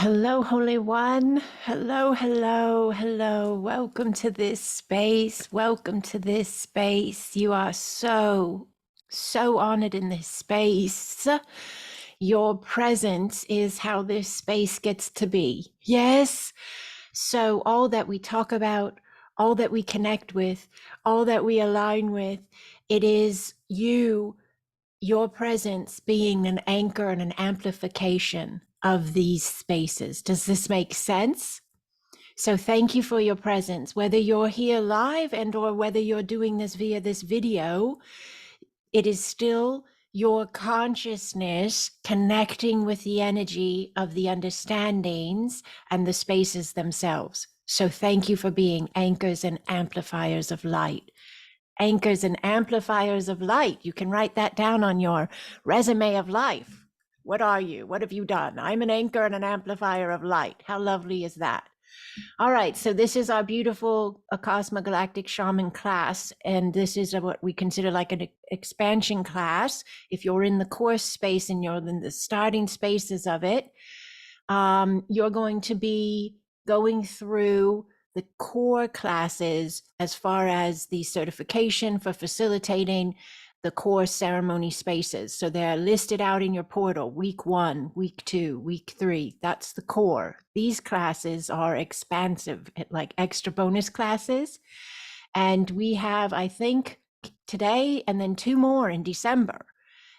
Hello, Holy One. Hello, hello, hello. Welcome to this space. Welcome to this space. You are so honored in this space. Your presence is how this space gets to be. Yes. So, all that we talk about, all that we connect with, all that we align with, it is you, your presence being an anchor and an amplification of these spaces. Does this make sense? So thank you for your presence, whether you're here live and or whether you're doing this via this video. It is still your consciousness connecting with the energy of the understandings and the spaces themselves. So thank you for being anchors and amplifiers of light. Anchors and amplifiers of light. You can write that down on your resume of life. What are you? What have you done? I'm an anchor and an amplifier of light. How lovely is that? All right, so this is our beautiful Acasma Galactic Shaman class, and this is what we consider like an expansion class. If you're in the course space and you're in the starting spaces of it, you're going to be going through the core classes as far as the certification for facilitating the core ceremony spaces. So they're listed out in your portal, week 1, week 2, week 3. That's the core. These classes are expansive, like extra bonus classes. And we have, I think, today and then 2 more in December.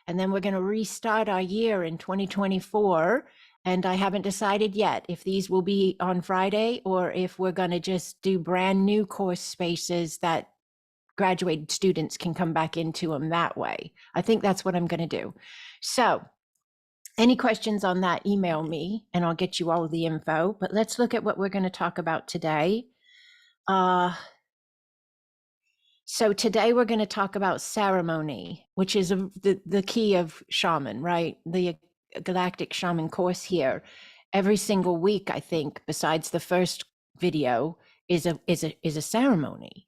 And then we're going to restart our year in 2024. And I haven't decided yet if these will be on Friday or if we're going to just do brand new course spaces that graduated students can come back into them that way. I think that's what I'm going to do. So any questions on that, email me and I'll get you all of the info. But let's look at what we're going to talk about today. So today we're going to talk about ceremony, which is the key of shaman, right? The Galactic Shaman course here. Every single week, I think, besides the first video, is a ceremony.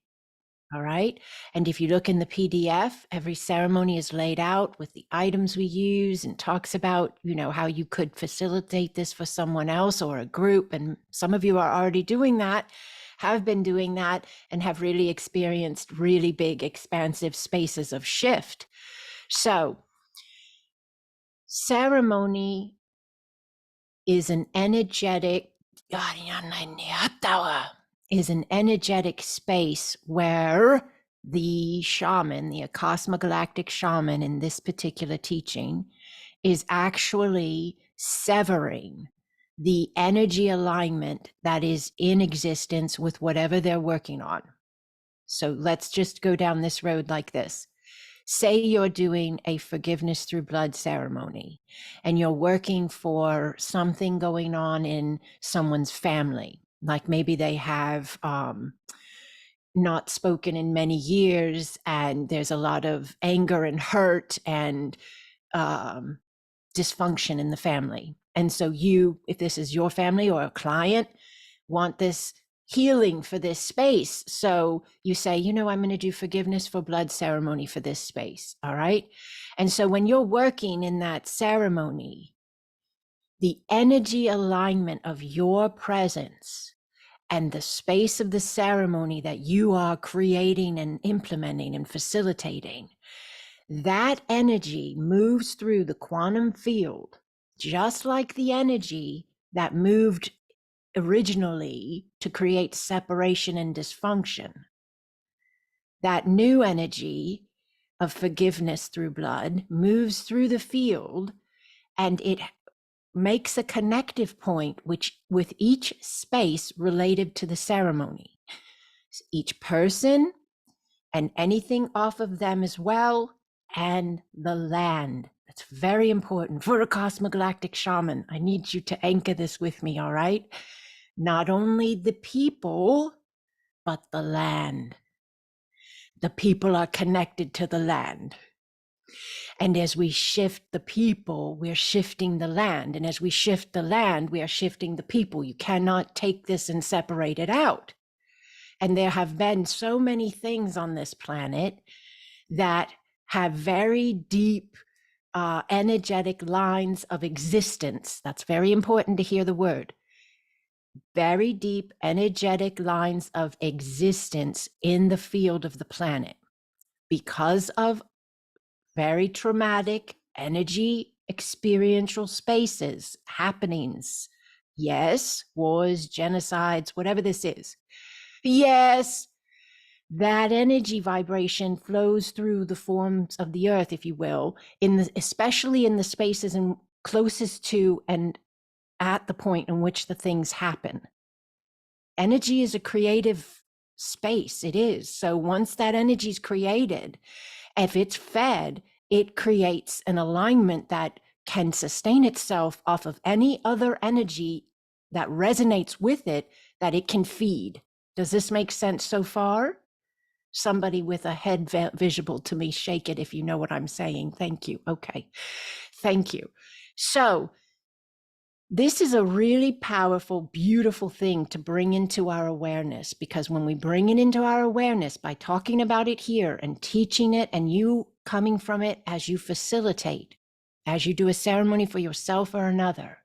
All right. And if you look in the PDF, every ceremony is laid out with the items we use and talks about, how you could facilitate this for someone else or a group. And some of you are already doing that, have been doing that, and have really experienced really big, expansive spaces of shift. So ceremony is an energetic space where the shaman, the Acasma Galactic Shaman in this particular teaching, is actually severing the energy alignment that is in existence with whatever they're working on. So let's just go down this road like this. Say you're doing a forgiveness through blood ceremony and you're working for something going on in someone's family, like maybe they have not spoken in many years and there's a lot of anger and hurt and dysfunction in the family. And so you, if this is your family or a client, want this healing for this space. So you say, I'm going to do forgiveness for blood ceremony for this space. All right. And so when you're working in that ceremony, the energy alignment of your presence and the space of the ceremony that you are creating and implementing and facilitating, that energy moves through the quantum field, just like the energy that moved originally to create separation and dysfunction. That new energy of forgiveness through blood moves through the field and it makes a connective point with each space related to the ceremony. Each person and anything off of them as well, and the land. That's very important for a Cosmogalactic Shaman. I need you to anchor this with me, all right? Not only the people, but the land. The people are connected to the land. And as we shift the people, we're shifting the land. And as we shift the land, we are shifting the people. You cannot take this and separate it out. And there have been so many things on this planet that have very deep energetic lines of existence. That's very important to hear the word. Very deep energetic lines of existence in the field of the planet because of very traumatic energy experiential spaces, happenings. Yes, wars, genocides, whatever this is. Yes, that energy vibration flows through the forms of the earth, if you will, especially in the spaces and closest to and at the point in which the things happen. Energy is a creative space. It is. So once that energy is created, if it's fed, it creates an alignment that can sustain itself off of any other energy that resonates with it that it can feed. Does this make sense so far? Somebody with a head visible to me, shake it if you know what I'm saying. Thank you. Okay. Thank you. So this is a really powerful, beautiful thing to bring into our awareness, because when we bring it into our awareness by talking about it here and teaching it, and you coming from it as you facilitate, as you do a ceremony for yourself or another,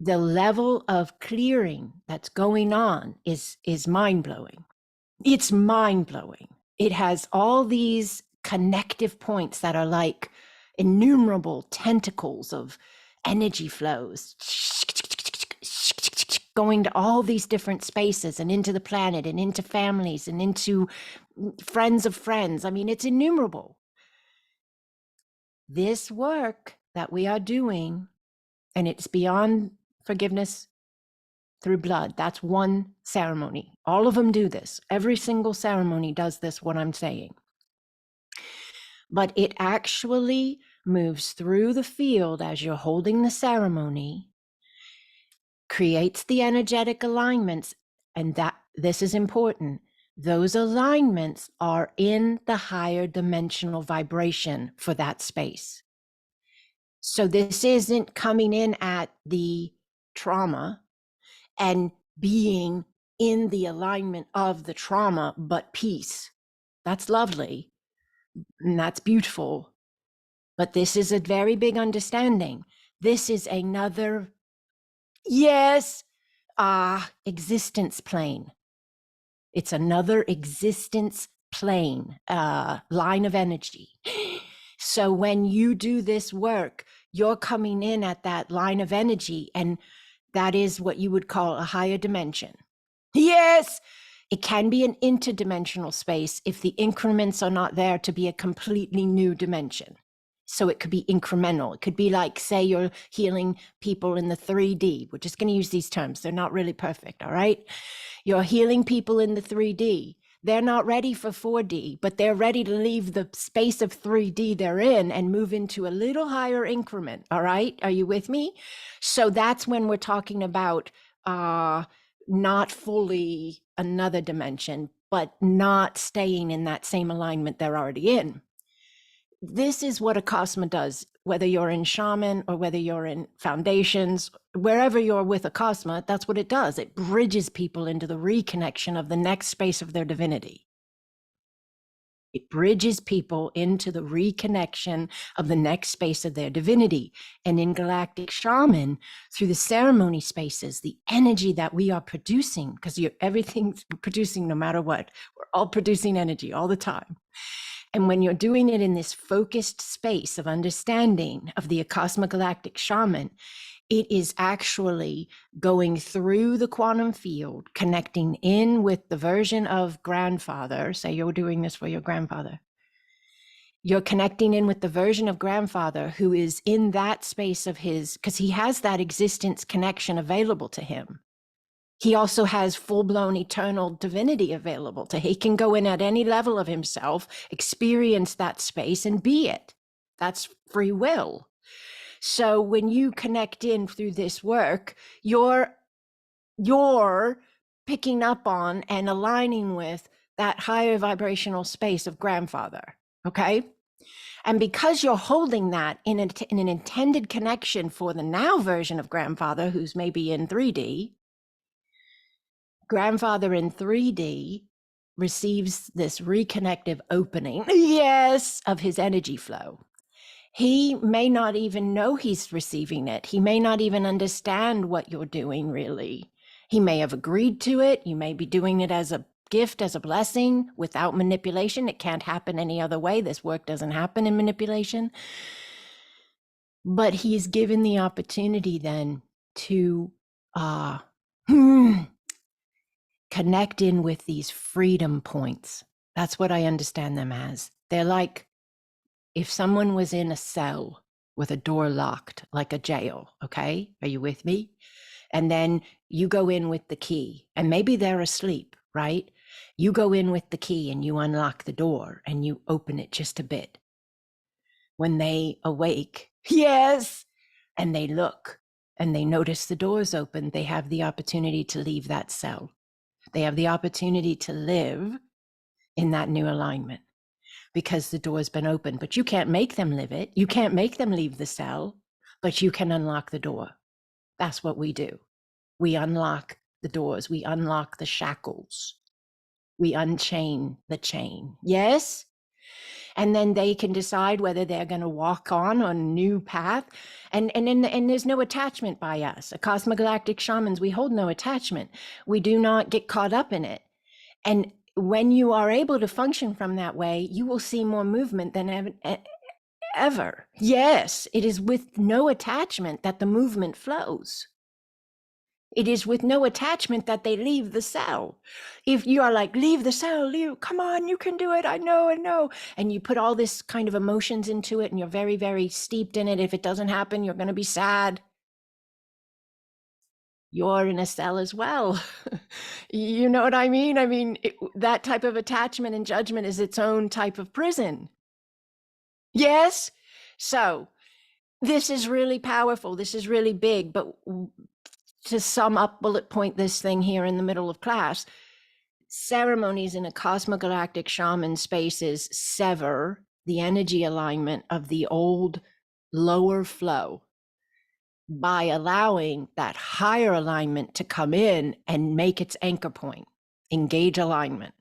the level of clearing that's going on is mind-blowing. It's mind-blowing. It has all these connective points that are like innumerable tentacles of energy flows going to all these different spaces and into the planet and into families and into friends of friends. I mean, it's innumerable. This work that we are doing, and it's beyond forgiveness through blood. That's one ceremony. All of them do this. Every single ceremony does this, what I'm saying. But it actually moves through the field as you're holding the ceremony, creates the energetic alignments, and that this is important. Those alignments are in the higher dimensional vibration for that space. So this isn't coming in at the trauma and being in the alignment of the trauma, but peace. That's lovely and that's beautiful. But this is a very big understanding. This is another, yes, existence plane. It's another existence plane, line of energy. So when you do this work, you're coming in at that line of energy, and that is what you would call a higher dimension. Yes, it can be an interdimensional space if the increments are not there to be a completely new dimension. So it could be incremental. It could be like, say, you're healing people in the 3D. We're just going to use these terms. They're not really perfect, all right? You're healing people in the 3D. They're not ready for 4D, but they're ready to leave the space of 3D they're in and move into a little higher increment, all right? Are you with me? So that's when we're talking about not fully another dimension, but not staying in that same alignment they're already in. This is what Acasma does, whether you're in shaman or whether you're in foundations, wherever you're with Acasma, that's what it does. It bridges people into the reconnection of the next space of their divinity. It bridges people into the reconnection of the next space of their divinity. And in Galactic Shaman, through the ceremony spaces, the energy that we are producing, because everything's producing no matter what, we're all producing energy all the time. And when you're doing it in this focused space of understanding of the Acasma Galactic Shaman, it is actually going through the quantum field, connecting in with the version of grandfather. Say you're doing this for your grandfather. You're connecting in with the version of grandfather who is in that space of his, because he has that existence connection available to him. He also has full-blown eternal divinity available to him. He can go in at any level of himself, experience that space and be it. That's free will. So when you connect in through this work, you're picking up on and aligning with that higher vibrational space of grandfather, okay? And because you're holding that in an intended connection for the now version of grandfather, who's maybe in 3D, grandfather in 3D receives this reconnective opening, yes, of his energy flow. he may not even know he's receiving it. He may not even understand what you're doing, really. He may have agreed to it. You may be doing it as a gift, as a blessing, without manipulation. It can't happen any other way. This work doesn't happen in manipulation. But he's given the opportunity then to connect in with these freedom points. That's what I understand them as. They're like if someone was in a cell with a door locked, like a jail, okay? Are you with me? And then you go in with the key, and maybe they're asleep, right? You go in with the key and you unlock the door and you open it just a bit. When they awake, yes, and they look and they notice the door's open, they have the opportunity to leave that cell. They have the opportunity to live in that new alignment because the door's been open. But you can't make them live it. You can't make them leave the cell, but you can unlock the door. That's what we do. We unlock the doors. We unlock the shackles. We unchain the chain. Yes? And then they can decide whether they're going to walk on a new path. And there's no attachment by us. Acasma Galactic Shamans, we hold no attachment. We do not get caught up in it. And when you are able to function from that way, you will see more movement than ever. Yes, it is with no attachment that the movement flows. It is with no attachment that they leave the cell. If you are like, leave the cell, leave, come on, you can do it, I know. And you put all this kind of emotions into it and you're very, very steeped in it. If it doesn't happen, you're going to be sad. You're in a cell as well. You know what I mean? I mean, that type of attachment and judgment is its own type of prison. Yes? So this is really powerful. This is really big. But to sum up, bullet point this thing here in the middle of class, ceremonies in a cosmogalactic shaman spaces sever the energy alignment of the old lower flow by allowing that higher alignment to come in and make its anchor point, engage alignment.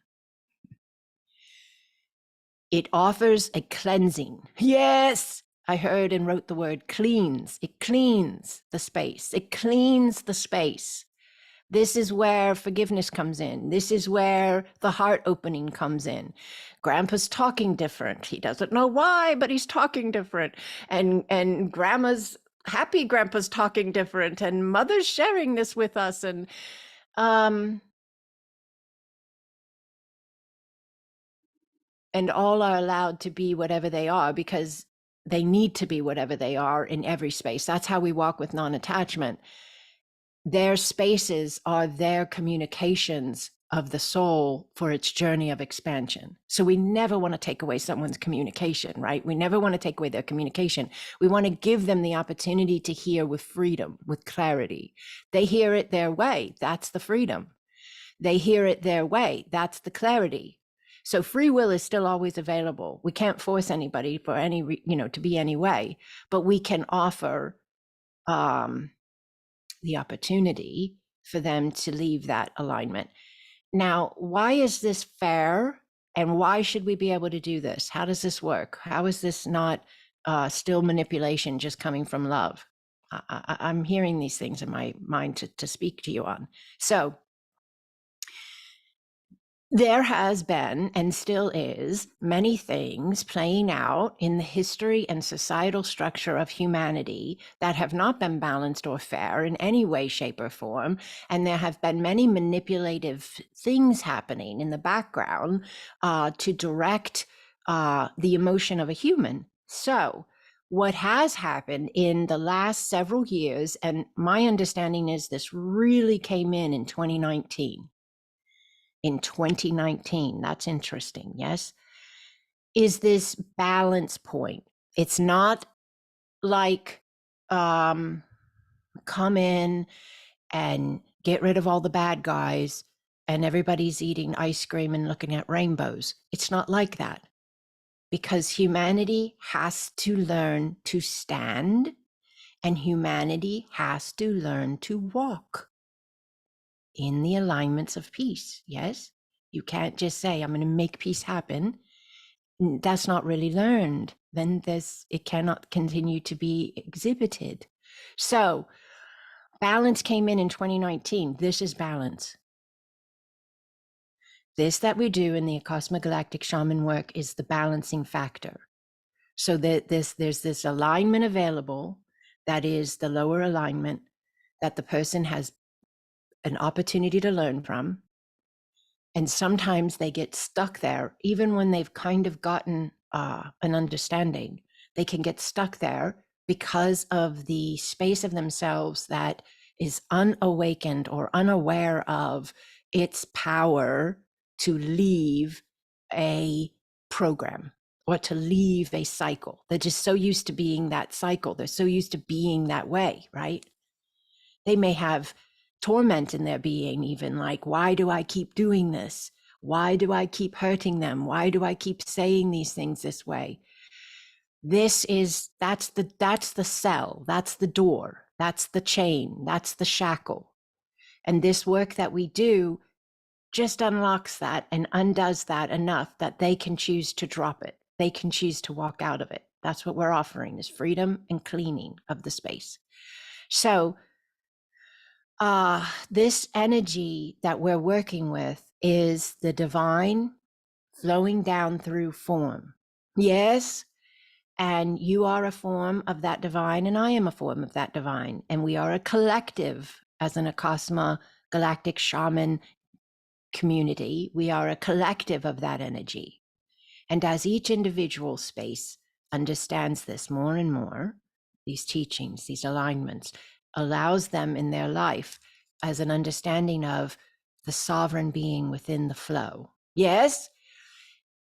It offers a cleansing. Yes, I heard and wrote the word cleans. It cleans the space. It cleans the space. This is where forgiveness comes in. This is where the heart opening comes in. Grandpa's talking different. He doesn't know why, but he's talking different. And grandma's happy grandpa's talking different, and mother's sharing this with us. And all are allowed to be whatever they are because they need to be whatever they are in every space. That's how we walk with non-attachment. Their spaces are their communications of the soul for its journey of expansion. So we never want to take away someone's communication, right? We never want to take away their communication. We want to give them the opportunity to hear with freedom, with clarity. They hear it their way. That's the freedom. They hear it their way. That's the clarity. So free will is still always available. We can't force anybody for any, to be any way, but we can offer the opportunity for them to leave that alignment. Now, why is this fair? And why should we be able to do this? How does this work? How is this not still manipulation just coming from love? I'm hearing these things in my mind to speak to you on. So there has been and still is many things playing out in the history and societal structure of humanity that have not been balanced or fair in any way, shape, or form. And there have been many manipulative things happening in the background to direct the emotion of a human. So what has happened in the last several years, and my understanding is this really came in 2019. In 2019, that's interesting, yes, is this balance point. It's not like come in and get rid of all the bad guys and everybody's eating ice cream and looking at rainbows. It's not like that, because humanity has to learn to stand and humanity has to learn to walk in the alignments of peace. Yes, you can't just say, I'm going to make peace happen. That's not really learned. then it cannot continue to be exhibited. So balance came in 2019. This is balance. This that we do in the Acasma Galactic Shaman work is the balancing factor. So that there's this alignment available, that is the lower alignment that the person has an opportunity to learn from. And sometimes they get stuck there, even when they've kind of gotten an understanding, they can get stuck there because of the space of themselves that is unawakened or unaware of its power to leave a program or to leave a cycle. They're just so used to being that cycle. They're so used to being that way, right? They may have torment in their being, even like, why do I keep doing this? Why do I keep hurting them? Why do I keep saying these things this way? That's the cell, that's the door, that's the chain, that's the shackle. And this work that we do just unlocks that and undoes that enough that they can choose to drop it. They can choose to walk out of it. That's what we're offering, is freedom and cleaning of the space. So this energy that we're working with is the divine flowing down through form. Yes. And you are a form of that divine, and I am a form of that divine. And we are a collective as an Acasma Galactic Shaman community. We are a collective of that energy. And as each individual space understands this more and more, these teachings, these alignments, allows them in their life as an understanding of the sovereign being within the flow. Yes,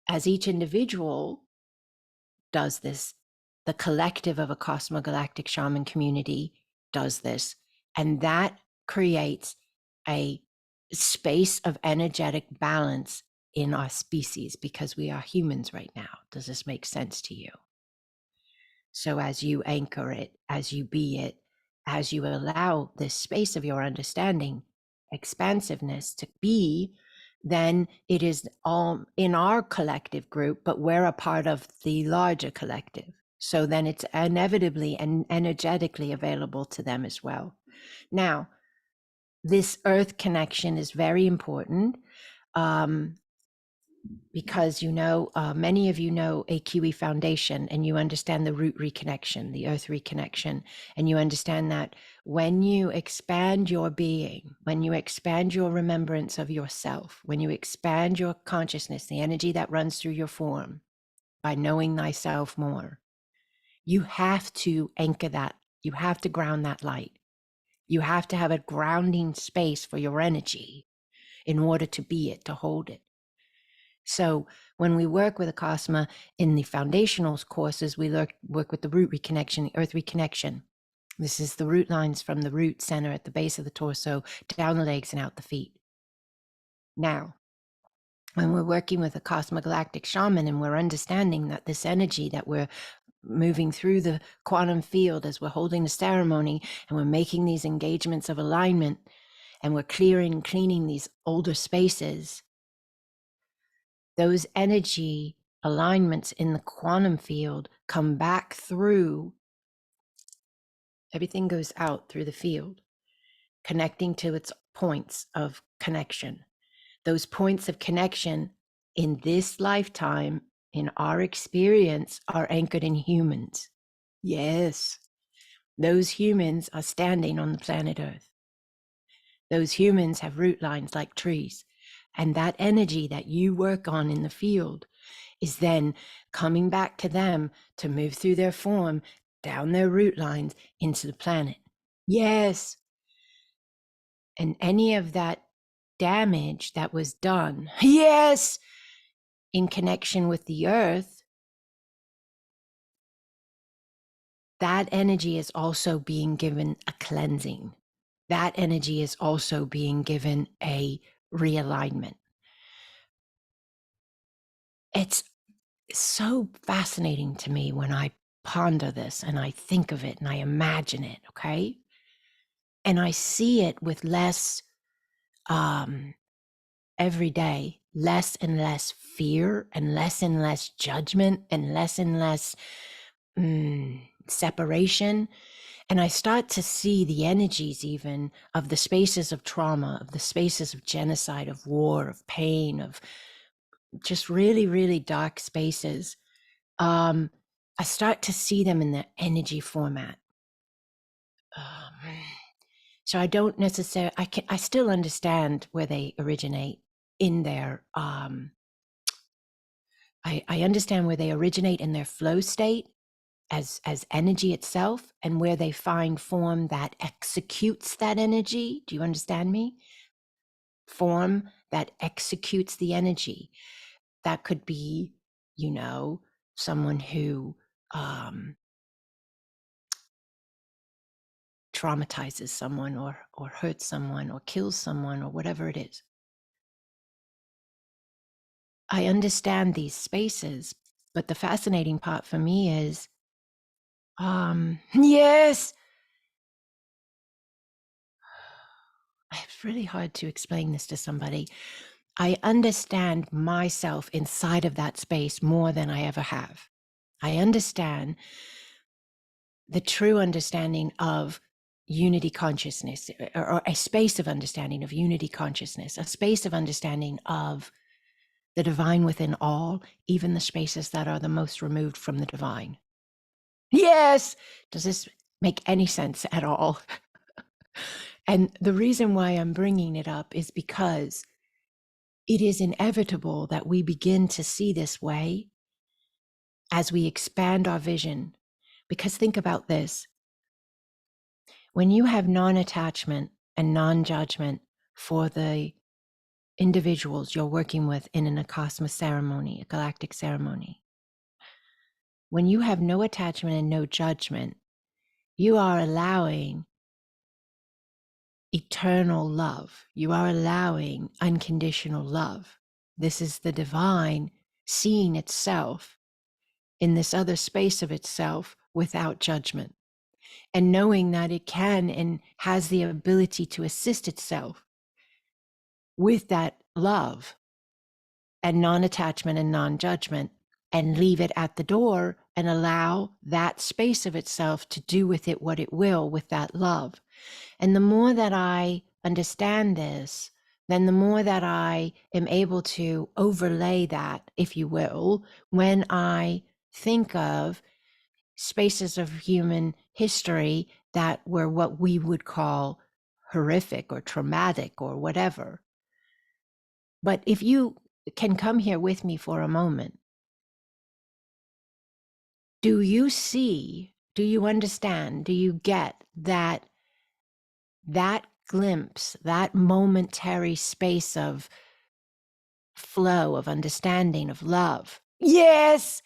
as each individual does this, the collective of a Cosmogalactic Shaman community does this, and that creates a space of energetic balance in our species, because we are humans right now. Does this make sense to you? So as you anchor it, as you be it, as you allow this space of your understanding, expansiveness to be, then it is all in our collective group, but we're a part of the larger collective. So then it's inevitably and energetically available to them as well. Now, this earth connection is very important. Because many of you know AQE Foundation, and you understand the root reconnection, the earth reconnection, and you understand that when you expand your being, when you expand your remembrance of yourself, when you expand your consciousness, the energy that runs through your form, by knowing thyself more, you have to anchor that. You have to ground that light. You have to have a grounding space for your energy in order to be it, to hold it. So when we work with Acasma in the foundationals courses, we work with the root reconnection, the earth reconnection. This is the root lines from the root center at the base of the torso, down the legs and out the feet. Now, when we're working with a Cosmogalactic Shaman and we're understanding that this energy that we're moving through the quantum field as we're holding the ceremony and we're making these engagements of alignment and we're clearing and cleaning these older spaces, those energy alignments in the quantum field come back through. Everything goes out through the field, connecting to its points of connection. Those points of connection in this lifetime, in our experience, are anchored in humans. Yes, those humans are standing on the planet Earth. Those humans have root lines like trees. And that energy that you work on in the field is then coming back to them to move through their form, down their root lines into the planet. Yes. And any of that damage that was done, yes, in connection with the earth, that energy is also being given a cleansing. That energy is also being given a realignment. It's so fascinating to me when I ponder this and I think of it and I imagine it, okay? And I see it with less every day. less and less fear and less judgment and less separation. And I start to see the energies even of the spaces of trauma, of the spaces of genocide, of war, of pain, of just really, really dark spaces. I start to see them in the energy format. So I don't necessarily, I still understand where they originate in their, I understand where they originate in their flow state as energy itself, and where they find form that executes that energy. Do you understand me? Form that executes the energy. That could be, someone who traumatizes someone or hurts someone or kills someone or whatever it is. I understand these spaces, but the fascinating part for me is, yes, it's really hard to explain this to somebody. I understand myself inside of that space more than I ever have. I understand the true understanding of unity consciousness, or a space of understanding of unity consciousness, a space of understanding of the divine within all, even the spaces that are the most removed from the divine. Yes! Does this make any sense at all? And the reason why I'm bringing it up is because it is inevitable that we begin to see this way as we expand our vision. Because think about this. When you have non-attachment and non-judgment for the individuals you're working with in an Acasma ceremony, a galactic ceremony, when you have no attachment and no judgment, you are allowing eternal love. You are allowing unconditional love. This is the divine seeing itself in this other space of itself without judgment, and knowing that it can and has the ability to assist itself with that love and non-attachment and non-judgment, and leave it at the door and allow that space of itself to do with it what it will with that love. And the more that I understand this, then the more that I am able to overlay that, if you will, when I think of spaces of human history that were what we would call horrific or traumatic or whatever. But if you can come here with me for a moment, do you see, do you understand, do you get that glimpse, that momentary space of flow, of understanding, of love, yes,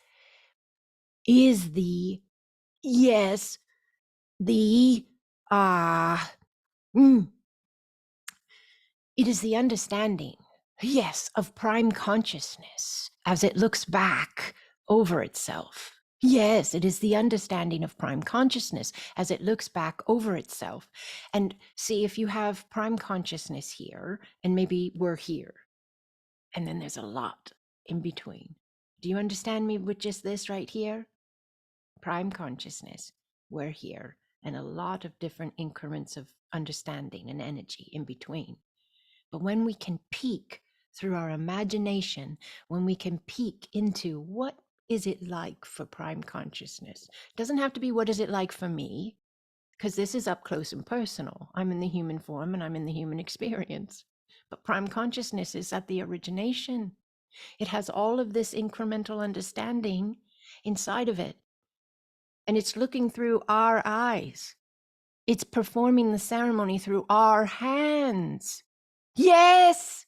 is the, yes, the, it is the understanding, yes, of prime consciousness as it looks back over itself. Yes, it is the understanding of prime consciousness as it looks back over itself. And see, if you have prime consciousness here, and maybe we're here, and then there's a lot in between. Do you understand me with just this right here? Prime consciousness, we're here, and a lot of different increments of understanding and energy in between. But when we can peek through our imagination, when we can peek into what is it like for prime consciousness, it doesn't have to be what is it like for me, because this is up close and personal. I'm in the human form and I'm in the human experience. But prime consciousness is at the origination. It has all of this incremental understanding inside of it. And it's looking through our eyes. It's performing the ceremony through our hands. Yes!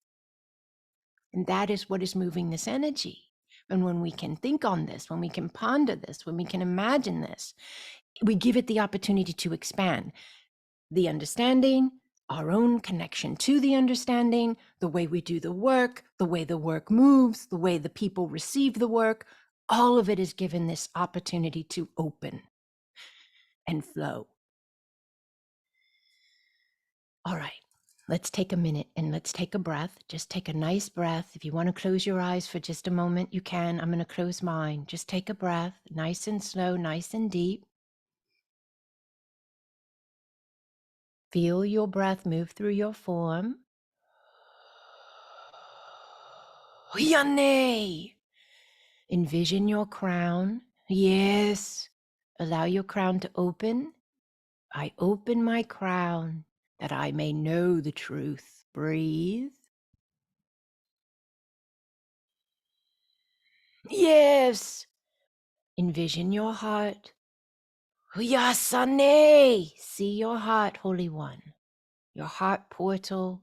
And that is what is moving this energy. And when we can think on this, when we can ponder this, when we can imagine this, we give it the opportunity to expand the understanding, our own connection to the understanding, the way we do the work moves, the way the people receive the work. All of it is given this opportunity to open and flow. All right. Let's take a minute and let's take a breath. Just take a nice breath. If you want to close your eyes for just a moment, you can. I'm going to close mine. Just take a breath, nice and slow, nice and deep. Feel your breath move through your form. Yane! Envision your crown. Yes. Allow your crown to open. I open my crown that I may know the truth. Breathe. Yes. Envision your heart. Yasane. See your heart, Holy One. Your heart portal.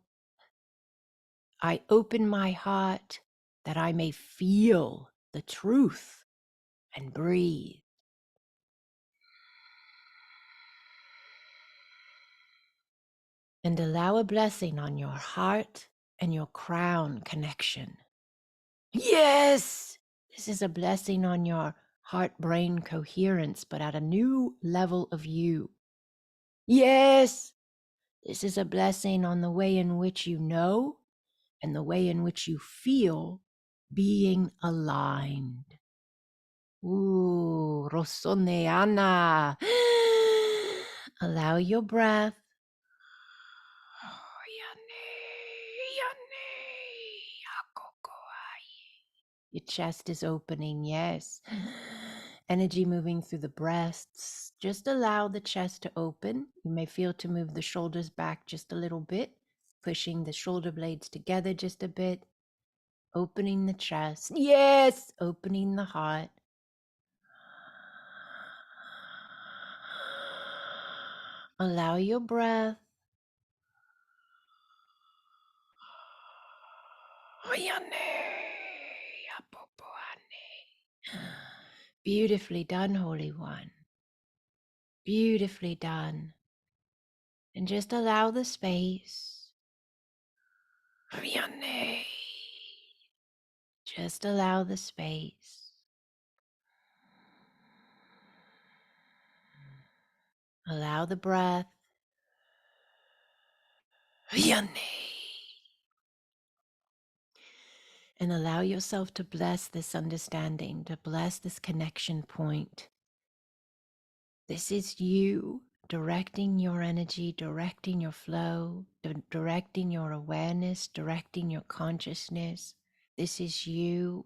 I open my heart that I may feel the truth and breathe. And allow a blessing on your heart and your crown connection. Yes! This is a blessing on your heart-brain coherence, but at a new level of you. Yes! This is a blessing on the way in which you know and the way in which you feel being aligned. Ooh, Rosoneana. Allow your breath. Your chest is opening, yes. Energy moving through the breasts. Just allow the chest to open. You may feel to move the shoulders back just a little bit, pushing the shoulder blades together just a bit, opening the chest. Yes, opening the heart. Allow your breath. Beautifully done, Holy One. Beautifully done. And just allow the space. Just allow the space. Allow the breath. And allow yourself to bless this understanding, to bless this connection point. This is you directing your energy, directing your flow, directing your awareness, directing your consciousness. This is you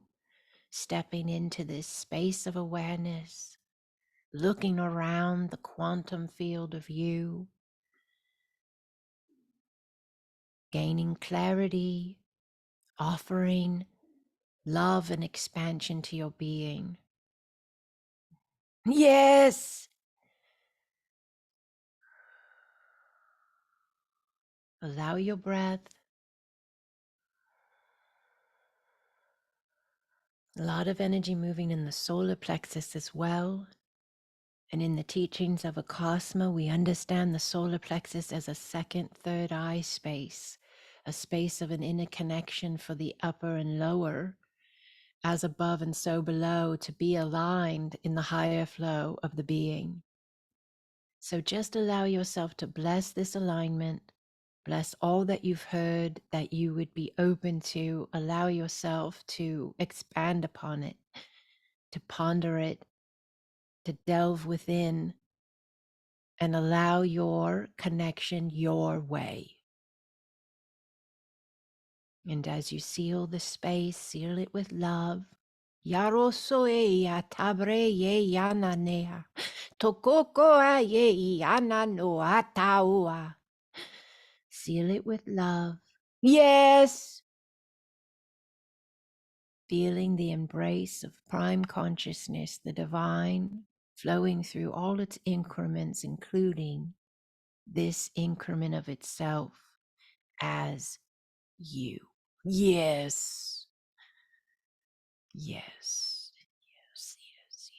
stepping into this space of awareness, looking around the quantum field of you, gaining clarity, offering love and expansion to your being. Yes! Allow your breath. A lot of energy moving in the solar plexus as well. And in the teachings of Acasma, we understand the solar plexus as a second, third eye space, a space of an inner connection for the upper and lower, as above and so below, to be aligned in the higher flow of the being. So just allow yourself to bless this alignment, bless all that you've heard, that you would be open to. Allow yourself to expand upon it, to ponder it, to delve within, and allow your connection your way. And as you seal the space, seal it with love. Yarosoe tabre ye yananea. Tokokoa ye yana no ataua. Seal it with love. Yes. Feeling the embrace of prime consciousness, the divine, flowing through all its increments, including this increment of itself as you. Yes. Yes. Yes. Yes.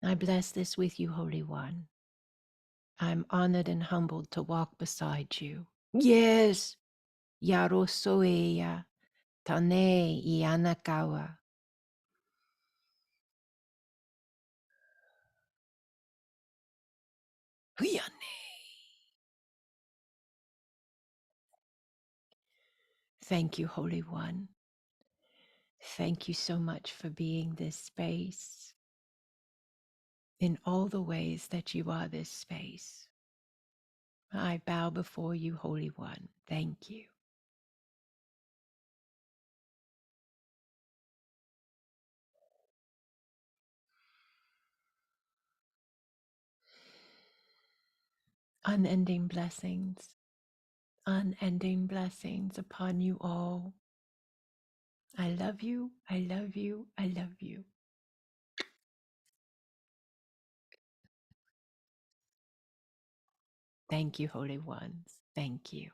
Yes. I bless this with you, Holy One. I'm honored and humbled to walk beside you. Yes. Yarosoeya. Tane Ianakawa. Huyane. Thank you, Holy One. Thank you so much for being this space in all the ways that you are this space. I bow before you, Holy One. Thank you. Unending blessings upon you all. I love you. I love you. I love you. Thank you, Holy Ones. Thank you.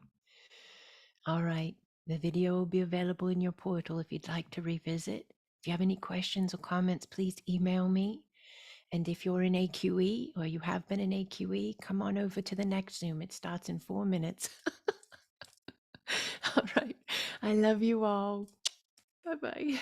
All right. The video will be available in your portal if you'd like to revisit. If you have any questions or comments, please email me. And if you're in AQE or you have been in AQE, come on over to the next Zoom. It starts in 4 minutes. All right. I love you all. Bye bye.